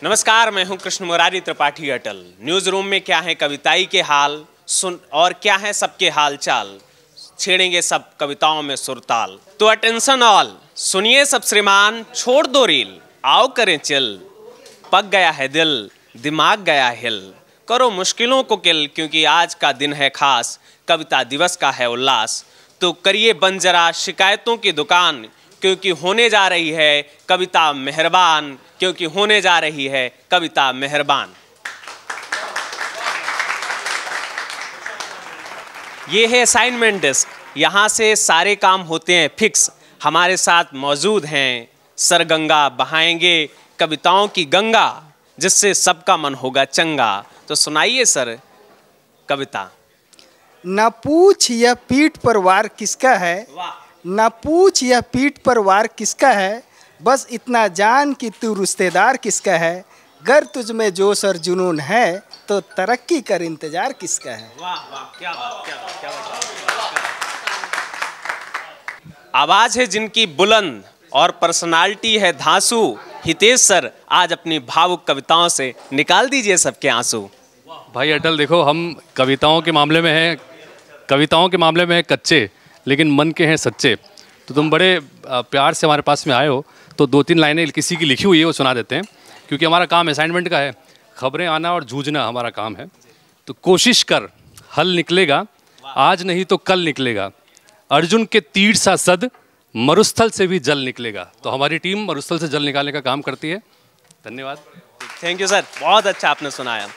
नमस्कार, मैं हूं कृष्ण मुरारी त्रिपाठी अटल। न्यूज रूम में क्या है कविताई के हाल सुन और क्या है सबके हाल चाल, छेड़ेंगे सब कविताओं में सुरताल। तो अटेंशन ऑल, सुनिए सब श्रीमान, छोड़ दो रील, आओ करें चिल। पक गया है दिल, दिमाग गया हिल, करो मुश्किलों को किल, क्योंकि आज का दिन है खास, कविता दिवस का है उल्लास। तो करिए बंद जरा शिकायतों की दुकान, क्योंकि होने जा रही है कविता मेहरबान, क्योंकि होने जा रही है कविता मेहरबान। ये है असाइनमेंट डेस्क, यहाँ से सारे काम होते हैं फिक्स। हमारे साथ मौजूद हैं सर गंगा, बहाएंगे कविताओं की गंगा, जिससे सबका मन होगा चंगा। तो सुनाइए सर कविता। न पूछ यह पीठ पर वार किसका है, न पूछ यह पीठ पर वार किसका है, बस इतना जान कि तू रिश्तेदार किसका है। गर तुझ में जोश और जुनून है तो तरक्की कर इंतजार किसका है। वाह वाह, क्या बात, क्या बात, क्या बात। आवाज है जिनकी बुलंद और पर्सनालिटी है धांसू, हितेश सर आज अपनी भावुक कविताओं से निकाल दीजिए सबके आंसू। भाई अटल देखो, हम कविताओं के मामले में हैं कच्चे, लेकिन मन के हैं सच्चे। तो तुम बड़े प्यार से हमारे पास में आए हो, तो 2-3 लाइनें किसी की लिखी हुई है वो सुना देते हैं, क्योंकि हमारा काम असाइनमेंट का है, खबरें आना और जूझना हमारा काम है। तो कोशिश कर हल निकलेगा, आज नहीं तो कल निकलेगा, अर्जुन के तीर सा सद, मरुस्थल से भी जल निकलेगा। तो हमारी टीम मरुस्थल से जल निकालने का काम करती है। धन्यवाद। थैंक यू सर, बहुत अच्छा आपने सुनाया।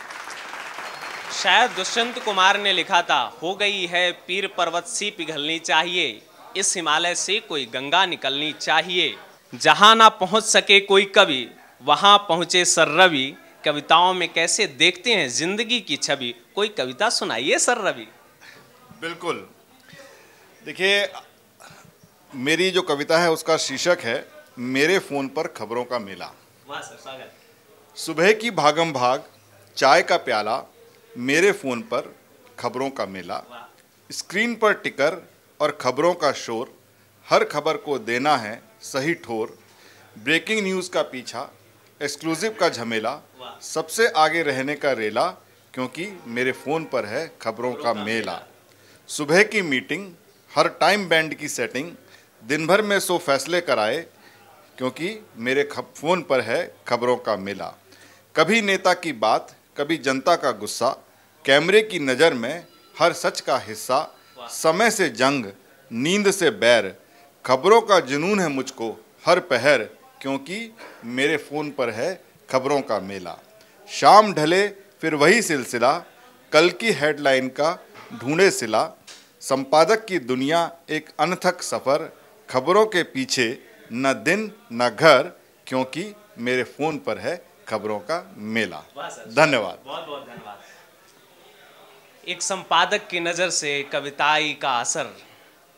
शायद दुष्यंत कुमार ने लिखा था, हो गई है पीर पर्वत सी पिघलनी चाहिए, इस हिमालय से कोई गंगा निकलनी चाहिए। जहां ना पहुंच सके कोई कवि, वहां पहुंचे सर रवि, कविताओं में कैसे देखते हैं जिंदगी की छवि। कोई कविता सुनाइए सर रवि। बिल्कुल, देखिए मेरी जो कविता है उसका शीर्षक है मेरे फ़ोन पर खबरों का मेला। वाह सर, स्वागत। सुबह की भागम भाग, चाय का प्याला, मेरे फ़ोन पर खबरों का मेला, स्क्रीन पर टिकर और खबरों का शोर, हर खबर को देना है सही ठोर, ब्रेकिंग न्यूज़ का पीछा, एक्सक्लूसिव का झमेला, सबसे आगे रहने का रेला, क्योंकि मेरे फ़ोन पर है खबरों का मेला। सुबह की मीटिंग, हर टाइम बैंड की सेटिंग, दिन भर में 100 फैसले कराए, क्योंकि मेरे फ़ोन पर है खबरों का मेला। कभी नेता की बात, कभी जनता का गुस्सा, कैमरे की नज़र में हर सच का हिस्सा, समय से जंग, नींद से बैर, खबरों का जुनून है मुझको हर पहर, क्योंकि मेरे फ़ोन पर है खबरों का मेला। शाम ढले फिर वही सिलसिला, कल की हेडलाइन का ढूंढे सिला, संपादक की दुनिया एक अनथक सफ़र, खबरों के पीछे न दिन न घर, क्योंकि मेरे फ़ोन पर है खबरों का मेला। धन्यवाद, बहुत बहुत धन्यवाद। एक संपादक की नज़र से कविताई का असर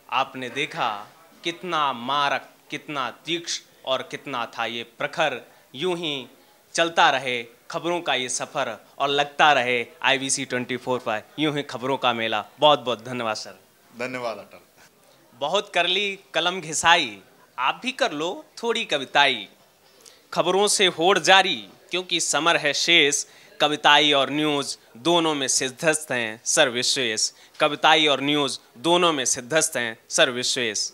आपने देखा, कितना मारक, कितना तीक्ष्ण और कितना था ये प्रखर। यूं ही चलता रहे खबरों का ये सफ़र और लगता रहे IBC 24 पर यूं ही खबरों का मेला। बहुत बहुत धन्यवाद सर। धन्यवाद अटल। बहुत कर ली कलम घिसाई, आप भी कर लो थोड़ी कविताई, खबरों से होड़ जारी, क्योंकि समर है शेष, कविताई और न्यूज़ दोनों में सिद्धस्त हैं सर विश्वेश, कविताई और न्यूज़ दोनों में सिद्धस्त हैं सर विश्वेश।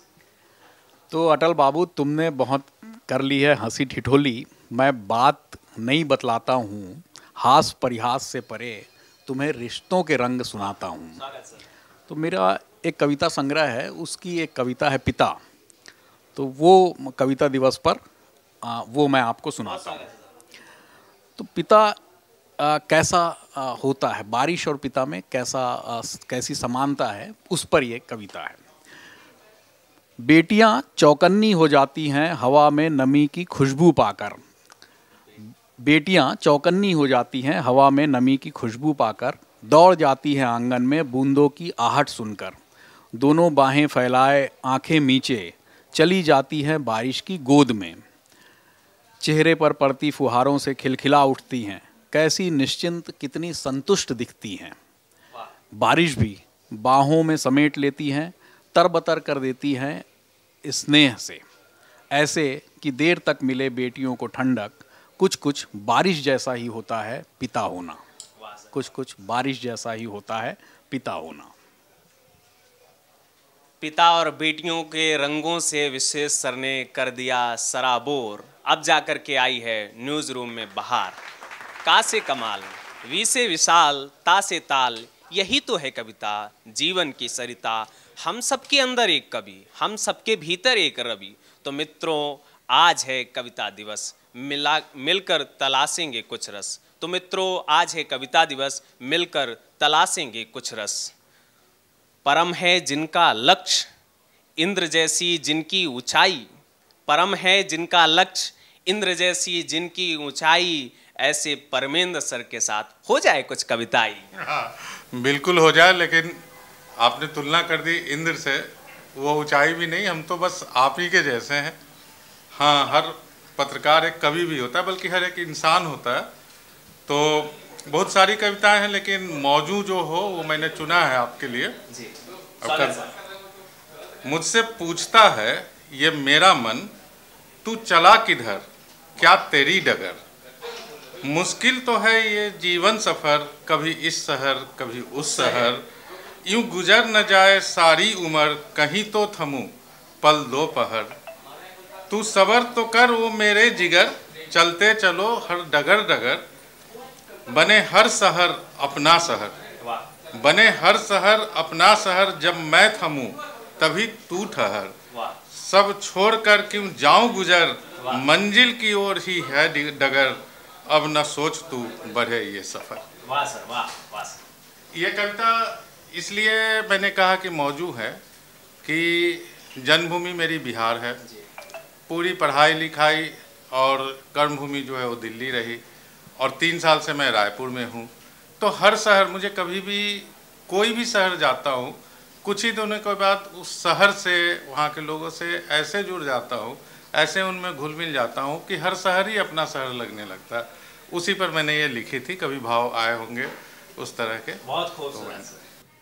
तो अटल बाबू, तुमने बहुत कर ली है हंसी ठिठोली, मैं बात नहीं बतलाता हूँ, हास परिहास से परे तुम्हें रिश्तों के रंग सुनाता हूँ। तो मेरा एक कविता संग्रह है, उसकी एक कविता है पिता, तो वो कविता दिवस पर वो मैं आपको सुनाता हूँ। तो पिता कैसा होता है, बारिश और पिता में कैसी समानता है, उस पर ये कविता है। बेटियां चौकन्नी हो जाती हैं हवा में नमी की खुशबू पाकर, बेटियां चौकन्नी हो जाती हैं हवा में नमी की खुशबू पाकर, दौड़ जाती हैं आंगन में बूंदों की आहट सुनकर, दोनों बाहें फैलाए आंखें नीचे चली जाती हैं बारिश की गोद में, चेहरे पर पड़ती फुहारों से खिलखिला उठती हैं, कैसी निश्चिंत कितनी संतुष्ट दिखती हैं। बारिश भी बाहों में समेट लेती हैं, तरबतर कर देती हैं स्नेह से, ऐसे कि देर तक मिले बेटियों को ठंडक, कुछ कुछ बारिश जैसा ही होता है पिता होना। कुछ कुछ बारिश जैसा ही होता है पिता होना। पिता और बेटियों के रंगों से विशेष सर ने कर दिया सराबोर, अब जाकर के आई है न्यूज रूम में बहार। का से कमाल, वी से विशाल, ता से ताल, यही तो है कविता, जीवन की सरिता। हम सबके अंदर एक कवि, हम सबके भीतर एक रवि। तो मित्रों, आज है कविता दिवस, मिलकर तलाशेंगे कुछ रस। तो मित्रों, आज है कविता दिवस, मिलकर तलाशेंगे कुछ रस। परम है जिनका लक्ष्य, इंद्र जैसी जिनकी ऊंचाई, परम है जिनका लक्ष्य, इंद्र जैसी जिनकी ऊंचाई, ऐसे परमेंद्र सर के साथ हो जाए कुछ कविताई। हाँ, बिल्कुल हो जाए, लेकिन आपने तुलना कर दी इंद्र से, वो ऊंचाई भी नहीं, हम तो बस आप ही के जैसे हैं। हाँ, हर पत्रकार एक कवि भी होता है, बल्कि हर एक इंसान होता है। तो बहुत सारी कविताएं हैं, लेकिन मौजू जो हो वो मैंने चुना है आपके लिए। जी, मुझसे पूछता है ये मेरा मन, तू चला किधर, क्या तेरी डगर। मुश्किल तो है ये जीवन सफ़र, कभी इस शहर कभी उस शहर। यूं गुजर न जाए सारी उम्र, कहीं तो थमूं पल दोपहर। तू सबर तो कर वो मेरे जिगर, चलते चलो हर डगर डगर। बने हर शहर अपना शहर, बने हर शहर अपना शहर। जब मैं थमूं तभी तू ठहर। सब छोड़कर क्यों जाऊं गुजर, मंजिल की ओर ही है डगर। अब न सोच तू बढ़े ये सफर। वाह सर, वाह वाह सर। ये कविता इसलिए मैंने कहा कि मौजू है कि जन्मभूमि मेरी बिहार है। पूरी पढ़ाई लिखाई और कर्मभूमि जो है वो दिल्ली रही, और 3 साल से मैं रायपुर में हूँ। तो हर शहर, मुझे कभी भी कोई भी शहर जाता हूँ, कुछ ही दिनों के बाद उस शहर से, वहाँ के लोगों से ऐसे जुड़ जाता हूँ, ऐसे उनमें घुल मिल जाता हूँ कि हर शहर ही अपना शहर लगने लगता है। उसी पर मैंने ये लिखी थी, कभी भाव आए होंगे उस तरह के। बहुत खूबसूरत।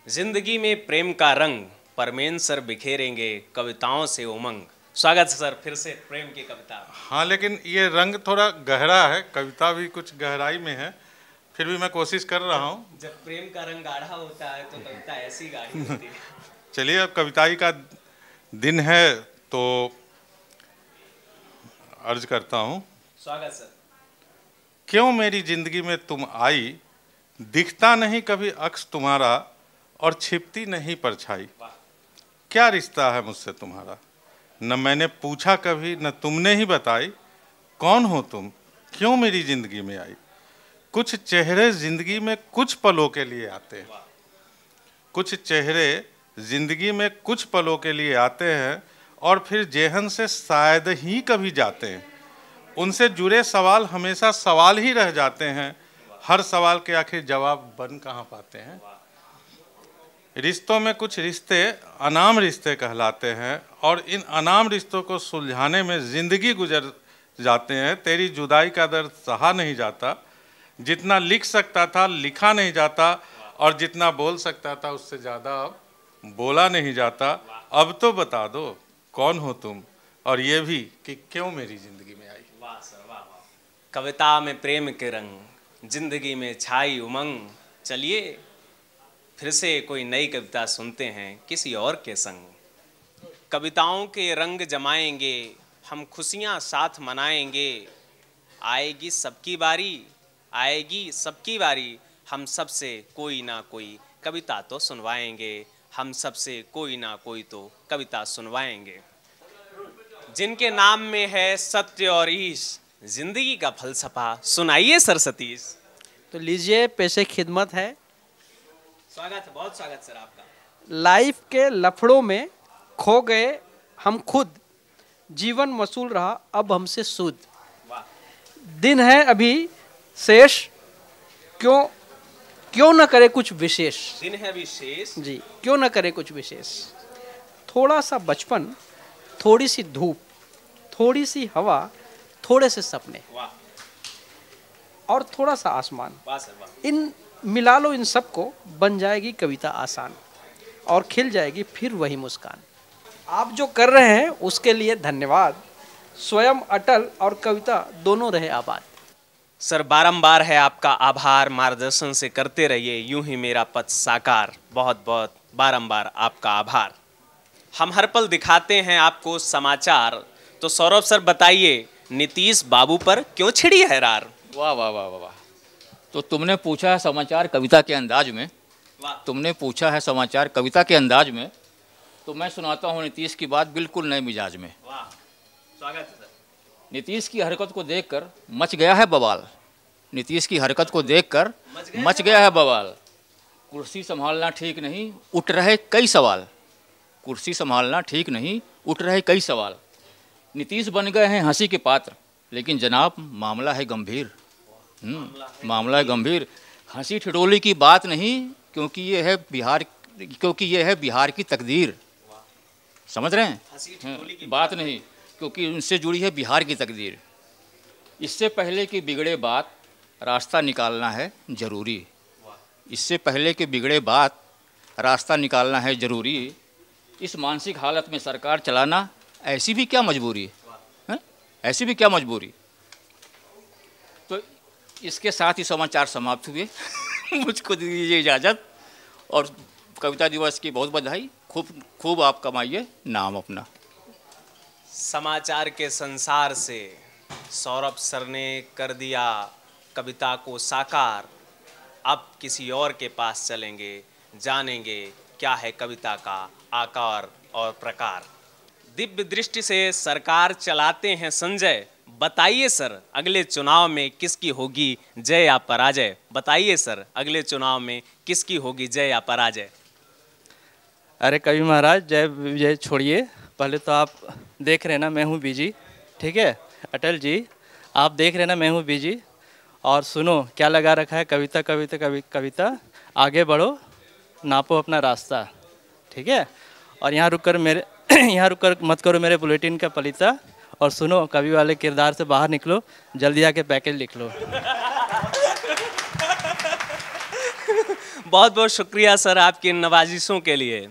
जिंदगी में प्रेम का रंग, परमेंद्र सर बिखेरेंगे कविताओं से उमंग। स्वागत है सर फिर से प्रेम की कविता। हाँ, लेकिन ये रंग थोड़ा गहरा है, कविता भी कुछ गहराई में है, फिर भी मैं कोशिश कर रहा हूँ। जब प्रेम का रंग गाढ़ा होता है तो कविता ऐसी गाढ़ी होती है। चलिए, अब कविताई का दिन है तो अर्ज करता हूँ। स्वागत सर। क्यों मेरी जिंदगी में तुम आई, दिखता नहीं कभी अक्स तुम्हारा, और छिपती नहीं परछाई। क्या रिश्ता है मुझसे तुम्हारा, न मैंने पूछा कभी, न तुमने ही बताई। कौन हो तुम, क्यों मेरी जिंदगी में आई। कुछ चेहरे जिंदगी में कुछ पलों के लिए आते हैं, कुछ चेहरे जिंदगी में कुछ पलों के लिए आते हैं, और फिर जेहन से शायद ही कभी जाते हैं। उनसे जुड़े सवाल हमेशा सवाल ही रह जाते हैं, हर सवाल के आखिर जवाब बन कहाँ पाते हैं। रिश्तों में कुछ रिश्ते अनाम रिश्ते कहलाते हैं, और इन अनाम रिश्तों को सुलझाने में ज़िंदगी गुजर जाते हैं। तेरी जुदाई का दर्द सहा नहीं जाता, जितना लिख सकता था लिखा नहीं जाता, और जितना बोल सकता था उससे ज़्यादा अब बोला नहीं जाता। अब तो बता दो कौन हो तुम, और ये भी कि क्यों मेरी ज़िंदगी में आई। वाह सर, वाह वाह। कविता में प्रेम के रंग, जिंदगी में छाई उमंग। चलिए फिर से कोई नई कविता सुनते हैं किसी और के संग। कविताओं के रंग जमाएंगे हम, खुशियाँ साथ मनाएंगे। आएगी सबकी बारी, आएगी सबकी बारी, हम सबसे कोई ना कोई कविता तो सुनवाएंगे। हम सबसे कोई ना कोई तो कविता सुनवाएंगे। जिनके नाम में है सत्य और ईश, जिंदगी का फलसफा सुनाइए सर सतीश। तो लीजिए, पेशे खिदमत है। स्वागत है, बहुत स्वागत सर आपका। लाइफ के लफड़ों में खो गए हम खुद, जीवन वसूल रहा अब हमसे सूद। दिन है अभी शेष, क्यों न करे कुछ विशेष। दिन है अभी शेष जी, क्यों न करे कुछ विशेष। थोड़ा सा बचपन, थोड़ी सी धूप, थोड़ी सी हवा, थोड़े से सपने, और थोड़ा सा आसमान। वाह सर, वाह। इन मिला लो इन सबको, बन जाएगी कविता आसान, और खिल जाएगी फिर वही मुस्कान। आप जो कर रहे हैं उसके लिए धन्यवाद। स्वयं अटल और कविता दोनों रहे आबाद। सर बारंबार है आपका आभार, मार्गदर्शन से करते रहिए यूं ही मेरा पथ साकार। बहुत बहुत बारंबार आपका आभार। हम हर पल दिखाते हैं आपको समाचार, तो सौरभ सर बताइए नीतीश बाबू पर क्यों छिड़ी है रार? वाह वाह वाह वाह वाह। तो तुमने पूछा है समाचार कविता के अंदाज में, तुमने पूछा है समाचार कविता के अंदाज में, तो मैं सुनाता हूँ नीतीश की बात बिल्कुल नए मिजाज में। वाह, स्वागत है सर। नीतीश की हरकत को देखकर मच गया है बवाल। नीतीश की हरकत को देखकर मच गया है बवाल। कुर्सी संभालना ठीक नहीं, उठ रहे कई सवाल। कुर्सी संभालना ठीक नहीं, उठ रहे कई सवाल। नीतीश बन गए हैं हंसी के पात्र, लेकिन जनाब मामला है गंभीर। मामला है गंभीर। हंसी ठिठोली की बात नहीं, क्योंकि ये है बिहार की तकदीर। समझ रहे हैं? बात नहीं, क्योंकि उनसे जुड़ी है बिहार की तकदीर। इससे पहले कि बिगड़े बात, रास्ता निकालना है ज़रूरी। इससे पहले कि बिगड़े बात, रास्ता निकालना है ज़रूरी। इस मानसिक हालत में सरकार चलाना ऐसी भी क्या मजबूरी है? ऐसी भी क्या मजबूरी? तो इसके साथ ही समाचार समाप्त हुए। मुझको दीजिए इजाज़त, और कविता दिवस की बहुत बधाई। खूब खूब आप कमाइए नाम अपना। समाचार के संसार से सौरभ सर ने कर दिया कविता को साकार। अब किसी और के पास चलेंगे, जानेंगे क्या है कविता का आकार और प्रकार। दिव्य दृष्टि से सरकार चलाते हैं संजय। बताइए सर अगले चुनाव में किसकी होगी जय या पराजय? बताइए सर अगले चुनाव में किसकी होगी जय या पराजय? अरे कवि महाराज, जय विजय छोड़िए, पहले तो आप देख रहे ना मैं हूँ बिजी, ठीक है? अटल जी आप देख रहे ना मैं हूँ बिजी, और सुनो क्या लगा रखा है, कविता कविता कविता, आगे बढ़ो नापो अपना रास्ता, ठीक है? और यहाँ रुककर मत करो मेरे बुलेटिन का पलीता, और सुनो कवि वाले किरदार से बाहर निकलो, जल्दी आके पैकेज लिख लो। बहुत बहुत शुक्रिया सर आपकी नवाजिशों के लिए।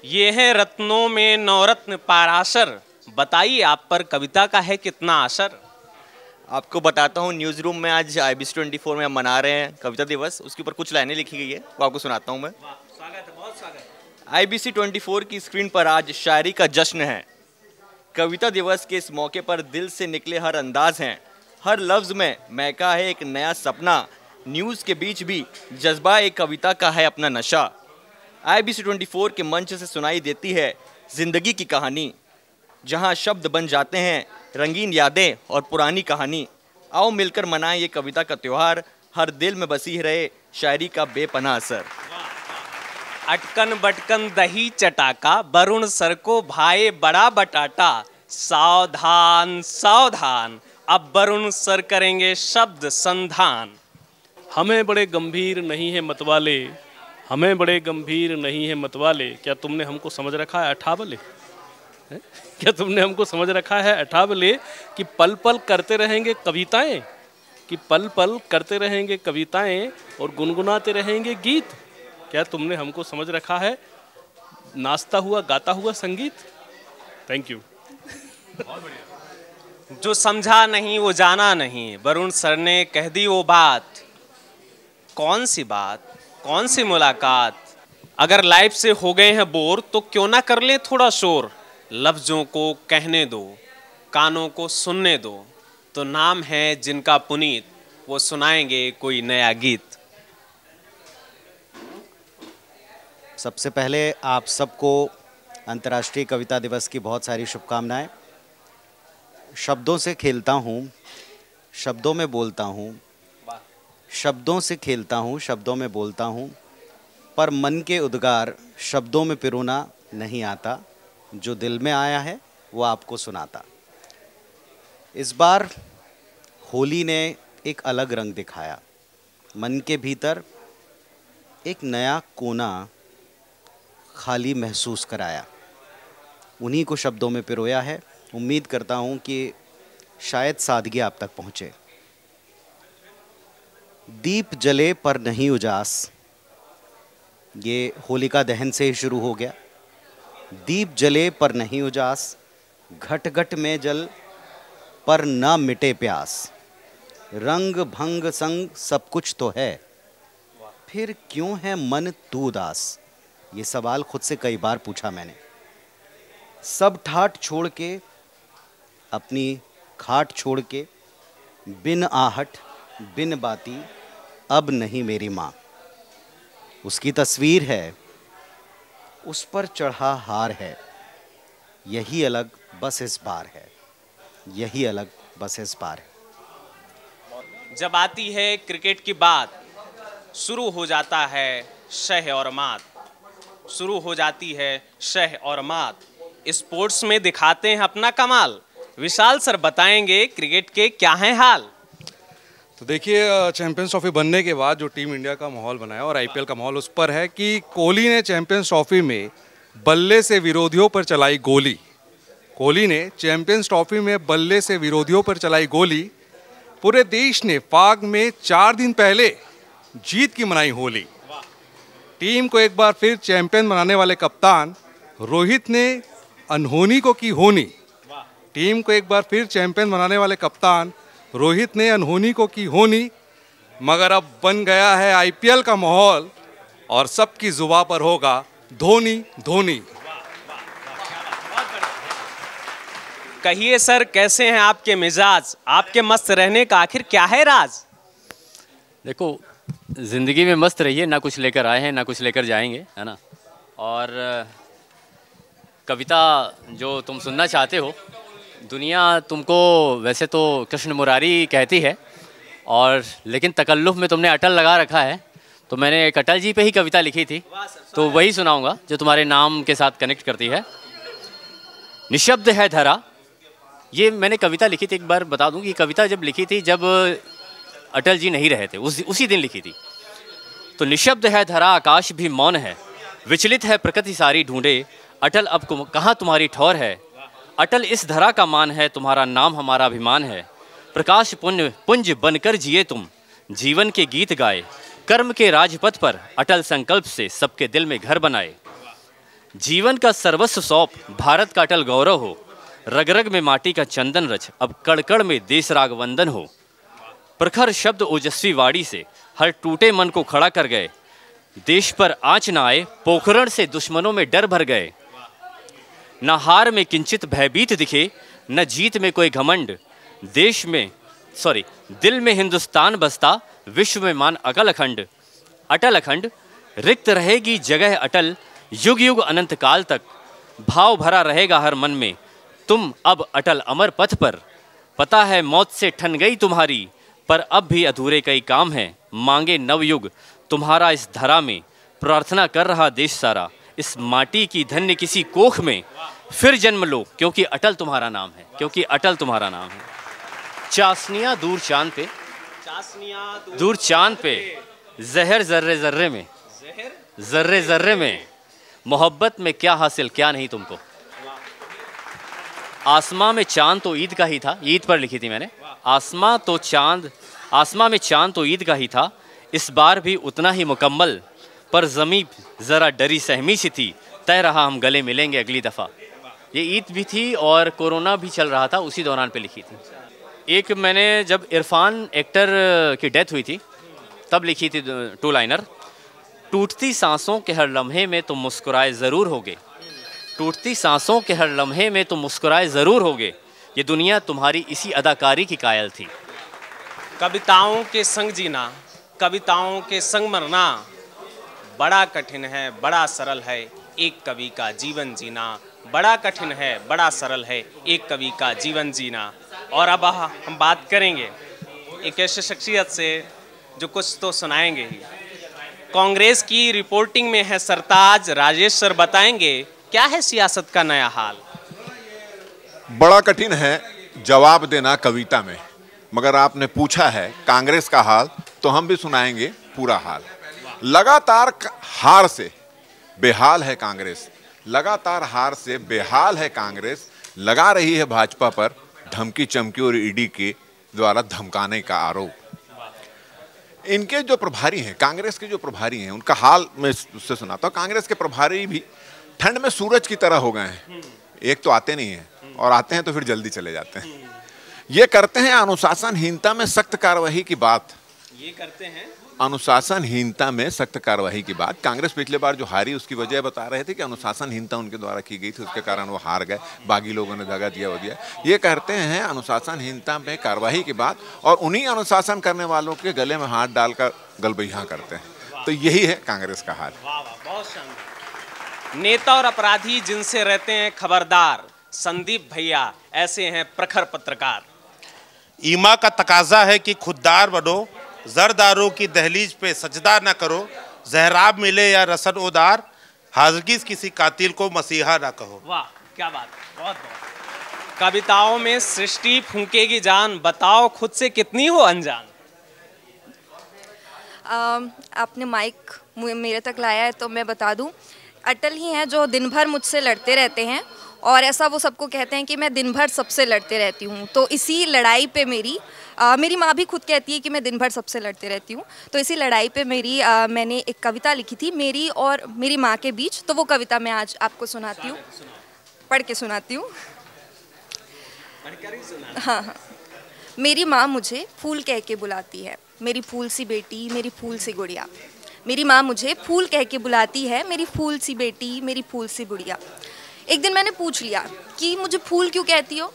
ये है रत्नों में नवरत्न पाराशर। बताइए आप पर कविता का है कितना असर? आपको बताता हूँ, न्यूज़ रूम में आज IBC 24 में हम मना रहे हैं कविता दिवस, उसके ऊपर कुछ लाइनें लिखी गई है, वो आपको सुनाता हूँ मैं। स्वागत है, बहुत स्वागत है। IBC 24 की स्क्रीन पर आज शायरी का जश्न है। कविता दिवस के इस मौके पर दिल से निकले हर अंदाज हैं, हर लफ्ज़ में महका है एक नया सपना। न्यूज़ के बीच भी जज्बा एक कविता का है अपना नशा। IBC 24 के मंच से सुनाई देती है जिंदगी की कहानी, जहां शब्द बन जाते हैं रंगीन यादें और पुरानी कहानी। आओ मिलकर मनाएं ये कविता का त्योहार, हर दिल में बसी रहे शायरी का बेपनाह असर। अटकन बटकन दही चटाका, वरुण सर को भाए बड़ा बटाटा। सावधान सावधान, अब वरुण सर करेंगे शब्द संधान। हमें बड़े गंभीर नहीं है मतवाले, हमें बड़े गंभीर नहीं है मतवाले। क्या तुमने हमको समझ रखा है अठावले? क्या तुमने हमको समझ रखा है अठावले कि पल पल करते रहेंगे कविताएं, कि पल पल करते रहेंगे कविताएं और गुनगुनाते रहेंगे गीत? क्या तुमने हमको समझ रखा है नाचता हुआ गाता हुआ संगीत? Thank you. जो समझा नहीं वो जाना नहीं, वरुण सर ने कह दी वो बात। कौन सी बात, कौन सी मुलाकात? अगर लाइफ से हो गए हैं बोर तो क्यों ना कर लें थोड़ा शोर। लफ्जों को कहने दो, कानों को सुनने दो, तो नाम है जिनका पुनीत, वो सुनाएंगे कोई नया गीत। सबसे पहले आप सबको अंतर्राष्ट्रीय कविता दिवस की बहुत सारी शुभकामनाएं। शब्दों से खेलता हूँ, शब्दों में बोलता हूँ, शब्दों से खेलता हूँ, शब्दों में बोलता हूँ, पर मन के उद्गार शब्दों में पिरोना नहीं आता। जो दिल में आया है वो आपको सुनाता। इस बार होली ने एक अलग रंग दिखाया। मन के भीतर एक नया कोना खाली महसूस कराया। उन्हीं को शब्दों में पिरोया है। उम्मीद करता हूँ कि शायद सादगी आप तक पहुँचे। दीप जले पर नहीं उजास, ये होलिका दहन से ही शुरू हो गया। दीप जले पर नहीं उजास, घट घट में जल पर न मिटे प्यास। रंग भंग संग सब कुछ तो है, फिर क्यों है मन तू उदास। ये सवाल खुद से कई बार पूछा मैंने। सब ठाठ छोड़ के, अपनी खाट छोड़ के, बिन आहट बिन बाती अब नहीं मेरी माँ। उसकी तस्वीर है, उस पर चढ़ा हार है, यही अलग बस इस बार है, यही अलग बस इस बार है। जब आती है क्रिकेट की बात, शुरू हो जाता है शह और मात, शुरू हो जाती है शह और मात। स्पोर्ट्स में दिखाते हैं अपना कमाल। विशाल सर बताएंगे क्रिकेट के क्या हैं हाल। तो देखिए, चैंपियंस ट्रॉफी बनने के बाद जो टीम इंडिया का माहौल बनाया और आईपीएल का माहौल उस पर है कि कोहली ने चैंपियंस ट्रॉफी में बल्ले से विरोधियों पर चलाई गोली। कोहली ने चैंपियंस ट्रॉफी में बल्ले से विरोधियों पर चलाई गोली। पूरे देश ने फाग में 4 दिन पहले जीत की मनाई होली। टीम को एक बार फिर चैंपियन बनाने वाले कप्तान रोहित ने अनहोनी को की होनी। टीम को एक बार फिर चैंपियन बनाने वाले कप्तान रोहित ने अनहोनी को की होनी। मगर अब बन गया है आईपीएल का माहौल और सबकी जुबान पर होगा धोनी धोनी। कहिए सर, कैसे हैं आपके मिजाज, आपके मस्त रहने का आखिर क्या है राज। देखो, ज़िंदगी में मस्त रहिए, ना कुछ लेकर आए हैं ना कुछ लेकर जाएंगे, है ना। और कविता जो तुम सुनना चाहते हो, दुनिया तुमको वैसे तो कृष्ण मुरारी कहती है, और लेकिन तकल्लुफ़ में तुमने अटल लगा रखा है, तो मैंने एक अटल जी पे ही कविता लिखी थी, तो वही सुनाऊंगा जो तुम्हारे नाम के साथ कनेक्ट करती है। निशब्द है धरा, ये मैंने कविता लिखी थी, एक बार बता दूं कि कविता जब लिखी थी जब अटल जी नहीं रहे थे, उसी दिन लिखी थी। तो निशब्द है धरा, आकाश भी मौन है, विचलित है प्रकृति सारी ढूंढे, अटल अब कहाँ तुम्हारी ठौर है। अटल इस धरा का मान है, तुम्हारा नाम हमारा अभिमान है। प्रकाश पुंज बनकर जिए तुम, जीवन के गीत गाए, कर्म के राजपथ पर अटल संकल्प से सबके दिल में घर बनाए। जीवन का सर्वस्व सौंप भारत का अटल गौरव हो, रग रग में माटी का चंदन रच, अब कड़ कड़ में देश राग वंदन हो। प्रखर शब्द ओजस्वी वाणी से हर टूटे मन को खड़ा कर गए, देश पर आँच न आए, पोखरण से दुश्मनों में डर भर गए। न हार में किंचित भयभीत दिखे, न जीत में कोई घमंड, दिल में हिंदुस्तान बसता, विश्व में मान अकल अखंड। अटल अखंड, रिक्त रहेगी जगह अटल, युग युग अनंत काल तक, भाव भरा रहेगा हर मन में, तुम अब अटल अमर पथ पर। पता है मौत से ठन गई तुम्हारी, पर अब भी अधूरे कई काम हैं, मांगे नवयुग तुम्हारा इस धरा में, प्रार्थना कर रहा देश सारा, इस माटी की धन्य किसी कोख में फिर जन्म लो, क्योंकि अटल तुम्हारा नाम है, क्योंकि अटल तुम्हारा नाम है। चासनियाँ दूर चांद पे, दूर चांद पे, जहर जर्रे जर्रे में, जर्रे जर्रे में, मोहब्बत में क्या हासिल क्या नहीं तुमको। आसमां में चांद तो ईद का ही था, ईद पर लिखी थी मैंने। आसमां में चांद तो ईद का ही था, इस बार भी उतना ही मुकम्मल, पर ज़मीं ज़रा डरी सहमी सी थी, तय रहा हम गले मिलेंगे अगली दफ़ा। ये ईद भी थी और कोरोना भी चल रहा था, उसी दौरान पे लिखी थी। एक मैंने जब इरफान एक्टर की डेथ हुई थी तब लिखी थी 2 लाइनर। टूटती सांसों के हर लम्हे में तुम मुस्कुराए ज़रूर होगे, टूटती सांसों के हर लम्हे में तुम मुस्कुराए ज़रूर होगे, ये दुनिया तुम्हारी इसी अदाकारी की कायल थी। कविताओं के संग जीना, कविताओं के संग मरना, बड़ा कठिन है बड़ा सरल है एक कवि का जीवन जीना, बड़ा कठिन है बड़ा सरल है एक कवि का जीवन जीना। और अब हम बात करेंगे एक ऐसे शख्सियत से जो कुछ तो सुनाएंगे ही। कांग्रेस की रिपोर्टिंग में है सरताज, राजेश सर बताएंगे क्या है सियासत का नया हाल। बड़ा कठिन है जवाब देना कविता में, मगर आपने पूछा है कांग्रेस का हाल तो हम भी सुनाएंगे पूरा हाल। लगातार हार से बेहाल है कांग्रेस, लगातार हार से बेहाल है कांग्रेस, लगा रही है भाजपा पर धमकी चमकी और ईडी के द्वारा धमकाने का आरोप। इनके जो प्रभारी हैं, कांग्रेस के जो प्रभारी हैं, उनका हाल मैं उससे सुनाता हूँ। कांग्रेस के प्रभारी भी ठंड में सूरज की तरह हो गए हैं, एक तो आते नहीं हैं और आते हैं तो फिर जल्दी चले जाते हैं। ये करते हैं अनुशासनहीनता में सख्त कार्रवाई की बात। ये करते हैं अनुशासनहीनता में सख्त कार्रवाई की बात। कांग्रेस पिछले बार जो हारी उसकी वजह बता रहे थे कि अनुशासनहीनता उनके द्वारा की गई थी, उसके कारण वो हार गए, बागी लोगों ने दगा दिया हो दिया। ये करते हैं अनुशासनहीनता में कार्रवाई की बात और उन्हीं अनुशासन करने वालों के गले में हाथ डालकर गलबैया करते हैं। तो यही है कांग्रेस का हाल। बहुत शानदार। नेता और अपराधी जिनसे रहते हैं खबरदार, संदीप भैया ऐसे हैं प्रखर पत्रकार। ईमा का तकाजा है कि खुददार बनो, जरदारों की दहलीज पे सजदा न करो, जहराब मिले या रसन उदार, हाज़गिज़ किसी कातिल को मसीहा ना कहो। वाह क्या बात, बहुत बहुत। कविताओं में सृष्टि फूंकेगी जान, बताओ खुद से कितनी हो अनजान। आपने माइक मेरे तक लाया है तो मैं बता दूं, अटल ही हैं जो दिन भर मुझसे लड़ते रहते हैं और ऐसा वो सबको कहते हैं कि मैं दिन भर सबसे लड़ते रहती हूँ। तो इसी लड़ाई पे मेरी माँ भी खुद कहती है कि मैं दिन भर सबसे लड़ते रहती हूँ। तो इसी लड़ाई पे मैंने एक कविता लिखी थी मेरी और मेरी माँ के बीच। तो वो कविता मैं आज आपको सुनाती हूँ, पढ़ के सुनाती हूँ। हाँ हाँ। मेरी माँ मुझे फूल कह के बुलाती है, मेरी फूल सी बेटी, मेरी फूल सी गुड़िया। मेरी माँ मुझे फूल कह के बुलाती है, मेरी फूल सी बेटी, मेरी फूल सी गुड़िया। एक दिन मैंने पूछ लिया कि मुझे फूल क्यों कहती हो?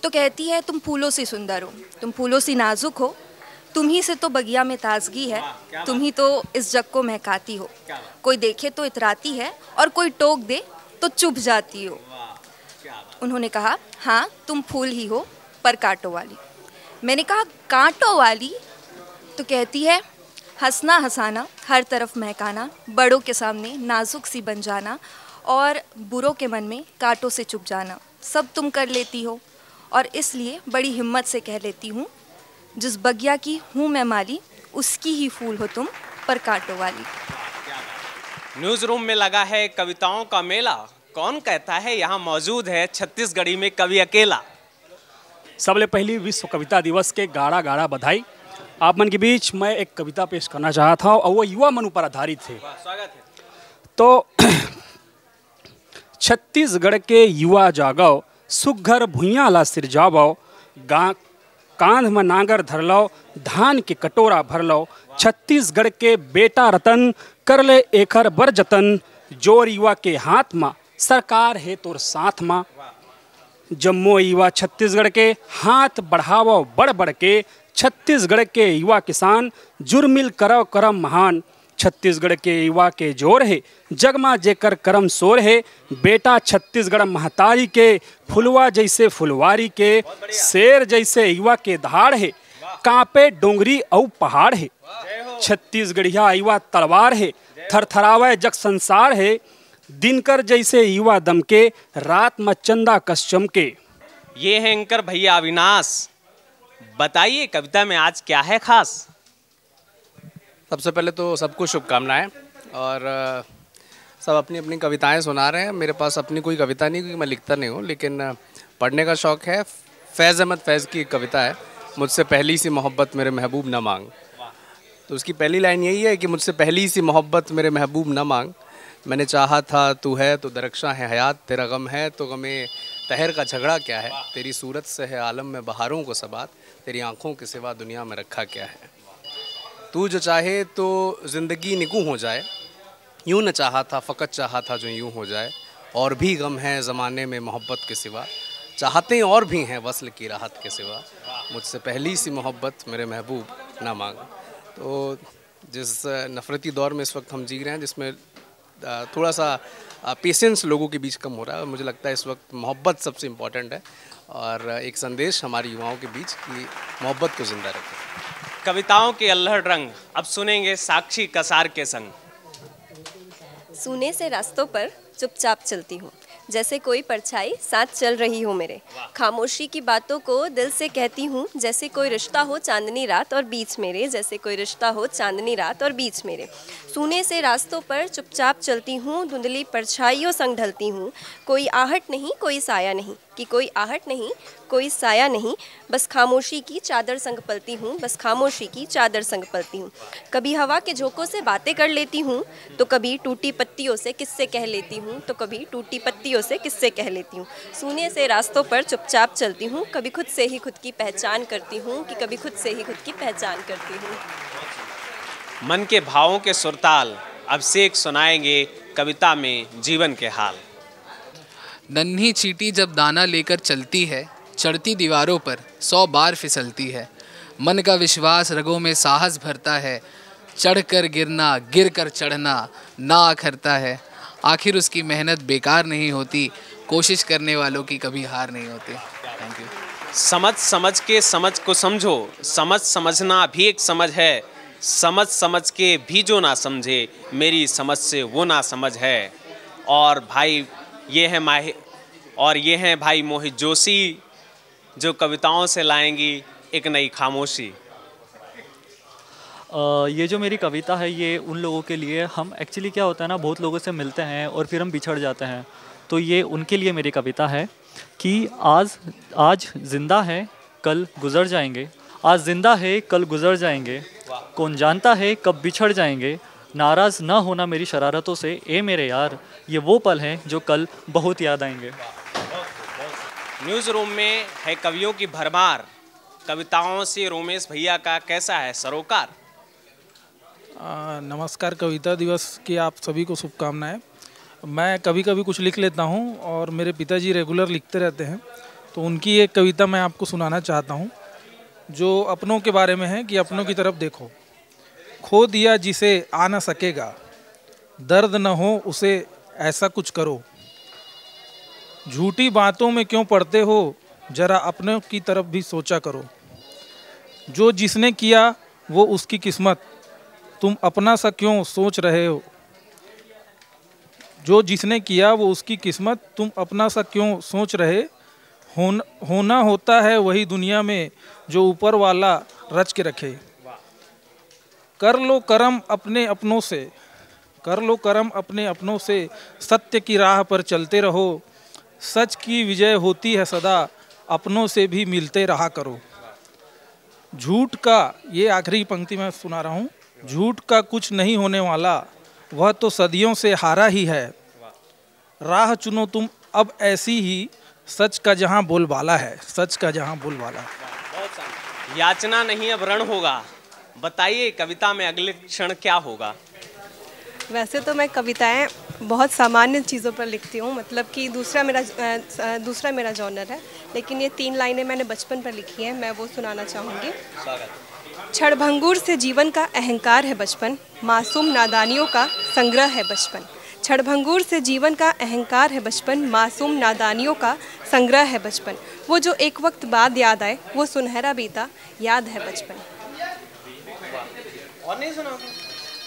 तो कहती है तुम फूलों से सुंदर हो, तुम फूलों से नाजुक हो, तुम ही से तो बगिया में ताजगी है, तुम ही तो इस जग को महकाती हो। कोई देखे तो इतराती है और कोई टोक दे तो चुप जाती हो। उन्होंने कहा हाँ तुम फूल ही हो पर कांटों वाली। मैंने कहा कांटों वाली? तो कहती है हंसना हंसाना, हर तरफ महकाना, बड़ों के सामने नाजुक सी बन जाना और बुरों के मन में कांटों से चुप जाना, सब तुम कर लेती हो। और इसलिए बड़ी हिम्मत से कह लेती हूँ, जिस बगिया की हूँ मैं माली, उसकी ही फूल हो तुम पर कांटों वाली। न्यूज रूम में लगा है कविताओं का मेला, कौन कहता है यहाँ मौजूद है छत्तीसगढ़ी में कवि अकेला। सबले पहली विश्व कविता दिवस के गाढ़ा गाढ़ा बधाई। आप मन के बीच मैं एक कविता पेश करना चाहा था और वो युवा मन पर आधारित थे। स्वागत है। तो छत्तीसगढ़ के युवा जागो, सुघर भुइयाँ ला सिरजावो, कांध में नांगर धर लो, धान के कटोरा भर लो। छत्तीसगढ़ के बेटा रतन, कर ले एकर बर जतन, जोर युवा के हाथ में, सरकार है तोर साथ में। जम्मो युवा छत्तीसगढ़ के, हाथ बढ़ावो बढ़ बढ़ के, छत्तीसगढ़ के युवा किसान, जुर्मिल करो करम महान। छत्तीसगढ़ के युवा के जोर है, जगमा जेकर करम सोर है, बेटा छत्तीसगढ़ महतारी के, फुलवा जैसे फुलवारी के, शेर जैसे युवा के धाड़ है, कांपे डोंगरी और पहाड़ है। छत्तीसगढ़िया युवा तलवार है, थरथरावे जग संसार है, दिनकर जैसे युवा दम के, रात में चंदा कस चमके। ये है एंकर भैया अविनाश, बताइए कविता में आज क्या है खास। सबसे पहले तो सबको शुभकामनाएं और सब अपनी अपनी कविताएं सुना रहे हैं। मेरे पास अपनी कोई कविता नहीं क्योंकि मैं लिखता नहीं हूँ, लेकिन पढ़ने का शौक़ है। फैज़ अहमद फैज़ की एक कविता है, मुझसे पहली सी मोहब्बत मेरे महबूब न मांग। तो उसकी पहली लाइन यही है कि मुझसे पहली सी मोहब्बत मेरे महबूब न मांग, मैंने चाहा था तू है तो दरख्शा है हयात, तेरा गम है तो गमे तहर का झगड़ा क्या है, तेरी सूरत से है आलम में बहारों को सबात, तेरी आँखों के सिवा दुनिया में रखा क्या है। तू जो चाहे तो ज़िंदगी निकू हो जाए, यूँ न चाहा था फ़कत चाहा था जो यूँ हो जाए, और भी गम है ज़माने में मोहब्बत के सिवा, चाहते और भी हैं वस्ल की राहत के सिवा, मुझसे पहली सी मोहब्बत मेरे महबूब ना मांग। तो जिस नफ़रती दौर में इस वक्त हम जी रहे हैं, जिसमें थोड़ा सा पेशेंस लोगों के बीच कम हो रहा है, मुझे लगता है इस वक्त मोहब्बत सबसे इम्पॉर्टेंट है और एक संदेश हमारे युवाओं के बीच की मोहब्बत को ज़िंदा रखें। कविताओं के अल्हड़ रंग अब सुनेंगे साक्षी कसार के संग। सूने से रास्तों पर चुपचाप चलती हूँ, जैसे कोई परछाई साथ चल रही हो मेरे, खामोशी की बातों को दिल से कहती हूँ, जैसे कोई रिश्ता हो चांदनी रात और बीच मेरे, जैसे कोई रिश्ता हो चांदनी रात और बीच मेरे। सूने से रास्तों पर चुपचाप चलती हूँ, धुंधली परछाइयों संग ढलती हूँ, कोई आहट नहीं कोई साया नहीं, कि कोई आहट नहीं कोई साया नहीं, बस खामोशी की चादर संग पलती हूँ, बस खामोशी की चादर संग पलती हूँ। कभी हवा के झोंकों से बातें कर लेती हूँ, तो कभी टूटी पत्तियों से किस्से कह लेती हूँ, तो कभी टूटी पत्तियों से किस्से कह लेती हूँ। सूने से रास्तों पर चुपचाप चलती हूँ, कभी खुद से ही खुद की पहचान करती हूँ कि कभी खुद से ही खुद की पहचान करती हूँ। मन के भावों के सुरताल अभिषेक सुनाएंगे कविता में जीवन के हाल। नन्ही चींटी जब दाना लेकर चलती है, चढ़ती दीवारों पर 100 बार फिसलती है। मन का विश्वास रगों में साहस भरता है, चढ़कर गिरना गिर कर चढ़ना ना अखरता है। आखिर उसकी मेहनत बेकार नहीं होती, कोशिश करने वालों की कभी हार नहीं होती। Thank you. समझ समझ के समझ को समझो, समझ समझना भी एक समझ है। समझ समझ के भी जो ना समझे, मेरी समझ से वो ना समझ है। और भाई ये हैं भाई मोहित जोशी, जो कविताओं से लाएंगी एक नई खामोशी। ये जो मेरी कविता है ये उन लोगों के लिए, हम एक्चुअली क्या होता है ना, बहुत लोगों से मिलते हैं और फिर हम बिछड़ जाते हैं, तो ये उनके लिए मेरी कविता है कि आज जिंदा है कल गुजर जाएंगे, आज जिंदा है कल गुजर जाएंगे, कौन जानता है कब बिछड़ जाएंगे, नाराज़ ना होना मेरी शरारतों से ए मेरे यार, ये वो पल हैं जो कल बहुत याद आएंगे। न्यूज़ रूम में है कवियों की भरमार, कविताओं से रोमेश भैया का कैसा है सरोकार। नमस्कार, कविता दिवस की आप सभी को शुभकामनाएं। मैं कभी कभी कुछ लिख लेता हूं और मेरे पिताजी रेगुलर लिखते रहते हैं, तो उनकी एक कविता मैं आपको सुनाना चाहता हूं जो अपनों के बारे में है कि अपनों की तरफ देखो। खो दिया जिसे आ न सकेगा, दर्द न हो उसे ऐसा कुछ करो, झूठी बातों में क्यों पड़ते हो, जरा अपनों की तरफ भी सोचा करो। जो जिसने किया वो उसकी किस्मत, तुम अपना सा क्यों सोच रहे हो। जो जिसने किया वो उसकी किस्मत, तुम अपना सा क्यों सोच रहे। होना होता है वही दुनिया में जो ऊपर वाला रच के रखे। कर लो कर्म अपने अपनों से, कर लो कर्म अपने अपनों से, सत्य की राह पर चलते रहो। सच की विजय होती है सदा, अपनों से भी मिलते रहा करो। झूठ का, ये आखिरी पंक्ति मैं सुना रहा हूँ, झूठ का कुछ नहीं होने वाला, वह तो सदियों से हारा ही है। राह चुनो तुम अब ऐसी ही, सच का जहाँ बोलबाला है, सच का जहाँ बोलबाला है। याचना नहीं अब रण होगा, बताइए कविता में अगले क्षण क्या होगा। वैसे तो मैं कविताएं बहुत सामान्य चीज़ों पर लिखती हूँ, मतलब कि दूसरा मेरा जॉनर है, लेकिन ये 3 लाइनें मैंने बचपन पर लिखी हैं, मैं वो सुनाना चाहूँगी। क्षणभंगुर से जीवन का अहंकार है बचपन, मासूम नादानियों का संग्रह है बचपन। क्षणभंगुर से जीवन का अहंकार है बचपन, मासूम नादानियों का संग्रह है बचपन। वो जो एक वक्त बाद याद आए, वो सुनहरा बीता याद है बचपन। और नहीं सुना?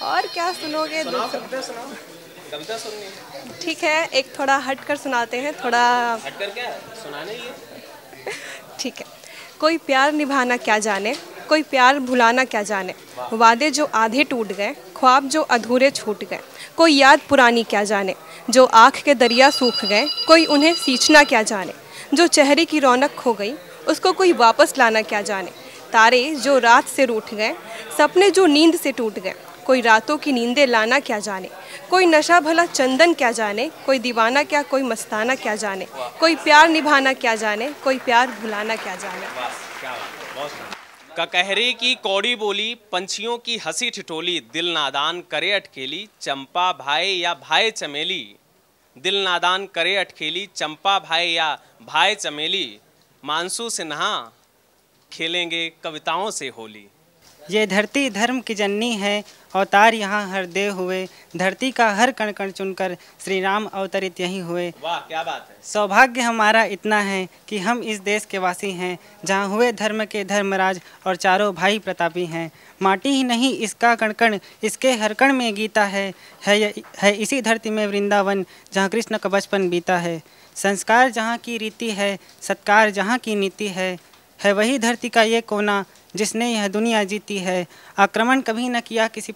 और क्या सुनोगे? कविता सुननी। ठीक है, एक थोड़ा हट कर सुनाते हैं, थोड़ा हट कर क्या सुनाने ही। ठीक है। कोई प्यार निभाना क्या जाने, कोई प्यार भुलाना क्या जाने, वादे जो आधे टूट गए, ख्वाब जो अधूरे छूट गए। कोई याद पुरानी क्या जाने, जो आँख के दरिया सूख गए, कोई उन्हें सींचना क्या जाने। जो चेहरे की रौनक खो गई, उसको कोई वापस लाना क्या जाने। तारे जो रात से रूठ गए, सपने जो नींद से टूट गए, कोई रातों की नींदें लाना क्या जाने। कोई नशा भला चंदन क्या जाने, कोई दीवाना क्या कोई मस्ताना क्या जाने। कोई प्यार निभाना क्या जाने, कोई प्यार भुलाना क्या जाने। ककहरे की कौड़ी बोली, पंछियों की हंसी ठिठोली, दिल नादान करे अटखेली, चंपा भाई या भाई चमेली। दिल नादान करे अटखेली, चंपा भाई या भाई चमेली। मानसू से नहा खेलेंगे कविताओं से होली। ये धरती धर्म की जननी है, अवतार यहाँ हर देव हुए। धरती का हर कण कण चुनकर श्री राम अवतरित यहीं हुए। वाह क्या बात है। सौभाग्य हमारा इतना है कि हम इस देश के वासी हैं, जहाँ हुए धर्म के धर्मराज और चारों भाई प्रतापी हैं। माटी ही नहीं इसका कण कण, इसके हर कण में गीता है इसी धरती में वृंदावन, जहाँ कृष्ण का बचपन बीता है। संस्कार जहाँ की रीति है, सत्कार जहाँ की नीति है वही धरती का ये कोना जिसने यह दुनिया जीती है। आक्रमण कभी न किया किसी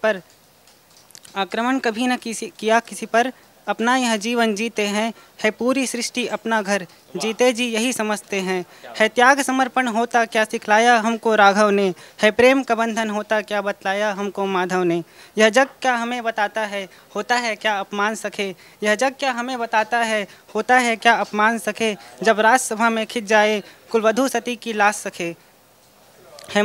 पर, अपना यह जीवन जीते हैं, है पूरी सृष्टि अपना घर, जीते जी यही समझते हैं। है त्याग समर्पण होता क्या सिखलाया हमको राघव ने, है प्रेम का बंधन होता क्या बतलाया हमको माधव ने। यह जग क्या हमें बताता है, होता है क्या अपमान सखे, यह जग क्या हमें बताता है, होता है क्या अपमान सखे। जब राज्यसभा में खिंच जाए कुलवधू सती की लाश सखे। है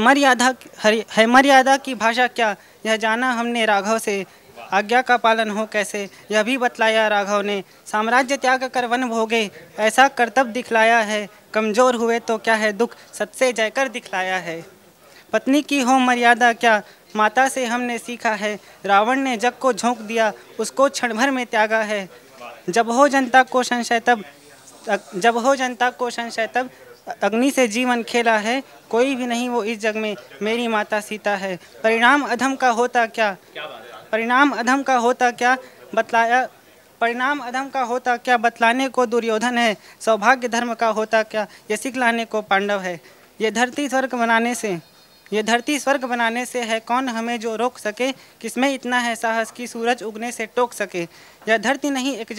मर्यादा की भाषा क्या, यह जाना हमने राघव से, आज्ञा का पालन हो कैसे, यह भी बतलाया राघव ने। साम्राज्य त्याग कर वन भोगे, ऐसा कर्तव्य दिखलाया है, कमजोर हुए तो क्या है दुख, सत्य जयकर दिखलाया है। पत्नी की हो मर्यादा क्या, माता से हमने सीखा है, रावण ने जग को झोंक दिया, उसको क्षण भर में त्यागा है। जब हो जनता को संशय तब अग्नि से जीवन खेला है, कोई भी नहीं वो इस जग में, मेरी माता सीता है। परिणाम अधम का होता क्या बतलाने को दुर्योधन है, सौभाग्य धर्म का होता क्या, ये सिखलाने को पांडव है। ये धरती स्वर्ग बनाने से है कौन हमें जो रोक सके, किसमें इतना है साहस की सूरज उगने से टोक सके। यह धरती नहीं एक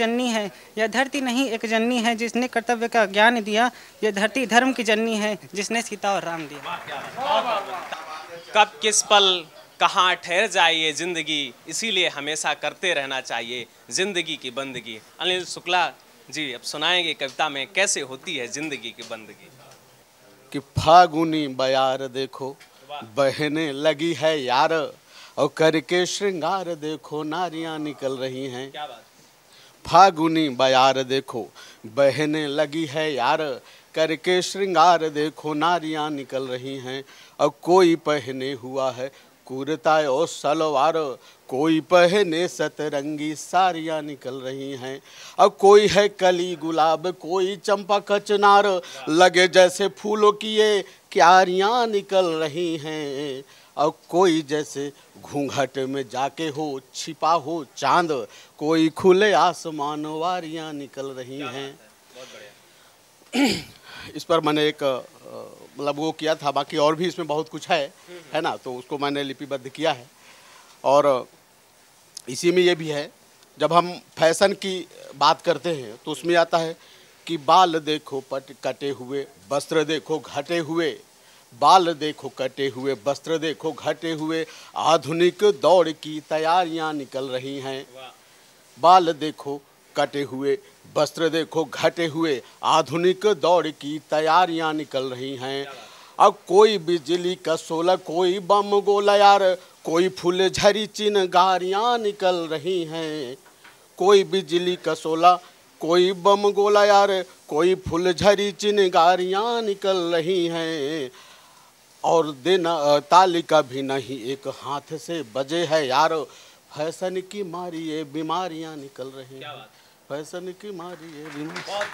जननी है जिसने कर्तव्य का ज्ञान दिया, यह धरती धर्म की जननी है जिसने सीता और राम दिया। कब किस पल कहाँ ठहर जाए ये जिंदगी, इसीलिए हमेशा करते रहना चाहिए जिंदगी की बंदगी। अनिल शुक्ला जी अब सुनाएंगे कविता में कैसे होती है जिंदगी की बंदगी। कि फागुनी बयार देखो बहने लगी है यार, और करके श्रृंगार देखो नारियां निकल रही हैं। फागुनी बयार देखो बहने लगी है यार, करके श्रृंगार देखो नारियां निकल रही हैं। और कोई पहने हुआ है कुर्ता और सलवार, कोई पहने सतरंगी साड़ियाँ निकल रही हैं। अब कोई है कली गुलाब कोई चंपा कचनार, लगे जैसे फूलों की ये क्यारियाँ निकल रही हैं। अब कोई जैसे घूंघट में जाके हो छिपा हो चांद, कोई खुले आसमान वारियाँ निकल रही हैं। इस पर मैंने एक मतलब वो किया था, बाकी और भी इसमें बहुत कुछ है ना, तो उसको मैंने लिपिबद्ध किया है। और इसी में ये भी है, जब हम फैशन की बात करते हैं तो उसमें आता है कि बाल देखो कटे हुए वस्त्र देखो घटे हुए, बाल देखो कटे हुए वस्त्र देखो घटे हुए, आधुनिक दौड़ की तैयारियां निकल रही हैं। बाल देखो कटे हुए वस्त्र देखो घटे हुए, आधुनिक दौड़ की तैयारियां निकल रही हैं। अब कोई बिजली का शोला कोई बम गोला यार, कोई फूल झरी चिनगारियां निकल रही हैं। कोई बिजली का शोला कोई बम गोला यार, कोई फूल झरी चिनगारियां निकल रही हैं। और दिन तालिका भी नहीं एक हाथ से बजे है यार, फैशन की मारी ये बीमारियां निकल रही हैं। फैशन की मारी ये बीमारियां।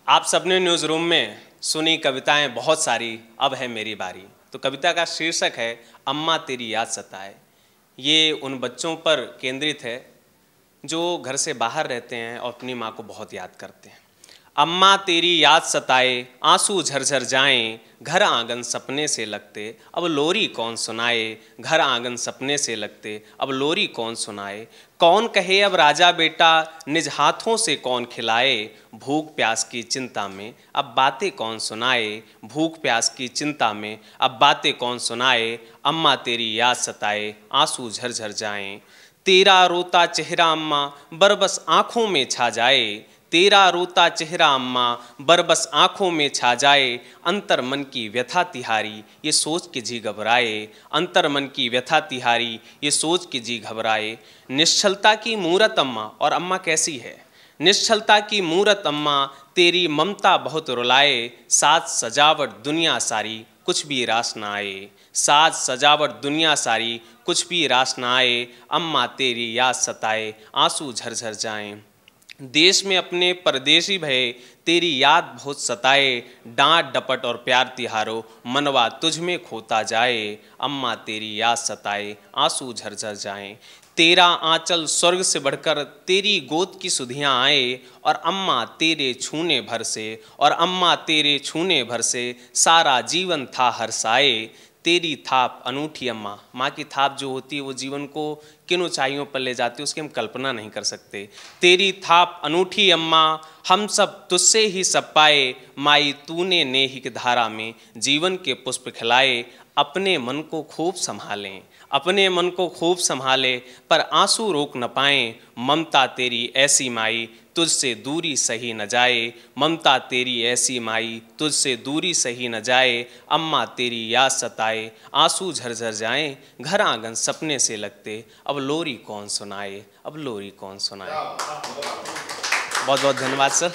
आप सबने न्यूज़ रूम में सुनी कविताएं बहुत सारी, अब है मेरी बारी। तो कविता का शीर्षक है अम्मा तेरी याद सताए। ये उन बच्चों पर केंद्रित है जो घर से बाहर रहते हैं और अपनी माँ को बहुत याद करते हैं। अम्मा तेरी याद सताए आंसू झरझर जाएं, घर आंगन सपने से लगते अब लोरी कौन सुनाए। घर आंगन सपने से लगते अब लोरी कौन सुनाए। कौन कहे अब राजा बेटा निज हाथों से कौन खिलाए। भूख प्यास की चिंता में अब बातें कौन सुनाए। भूख प्यास की चिंता में अब बातें कौन सुनाए। अम्मा तेरी याद सताए आंसू झरझर जाएं। तेरा रोता चेहरा अम्मा बरबस आँखों में छा जाए। तेरा रोता चेहरा अम्मा बरबस आँखों में छा जाए। अंतर मन की व्यथा तिहारी ये सोच के जी घबराए। अंतर मन की व्यथा तिहारी ये सोच के जी घबराए। निश्चलता की मूरत अम्मा, और अम्मा कैसी है। निश्चलता की मूरत अम्मा तेरी ममता बहुत रुलाए। साज सजावट दुनिया सारी कुछ भी रास न आए। साज सजावट दुनिया सारी कुछ भी रास न आए। अम्मा तेरी याद सताए आंसू झरझर जाएं। देश में अपने परदेशी भये तेरी याद बहुत सताए। डांट डपट और प्यार तिहारो मनवा तुझ में खोता जाए। अम्मा तेरी याद सताए आंसू झरझर जाएं। तेरा आंचल स्वर्ग से बढ़कर तेरी गोद की सुधियाँ आए। और अम्मा तेरे छूने भर से, और अम्मा तेरे छूने भर से सारा जीवन था हर्षाए। तेरी थाप अनूठी अम्मा। माँ की थाप जो होती है वो जीवन को किन ऊंचाइयों पर ले जाती है उसकी हम कल्पना नहीं कर सकते। तेरी थाप अनूठी अम्मा, हम सब तुझसे ही सब पाए, माई तूने नेह की धारा में जीवन के पुष्प खिलाए। अपने मन को खूब संभालें, अपने मन को खूब संभाले, पर आंसू रोक न पाएं। ममता तेरी ऐसी माई, तुझसे दूरी सही न जाए। ममता तेरी ऐसी माई, तुझसे दूरी सही न जाए। अम्मा तेरी याद सताए, आंसू झरझर जाएं। घर आंगन सपने से लगते, अब लोरी कौन सुनाए, अब लोरी कौन सुनाए। बहुत बहुत धन्यवाद सर।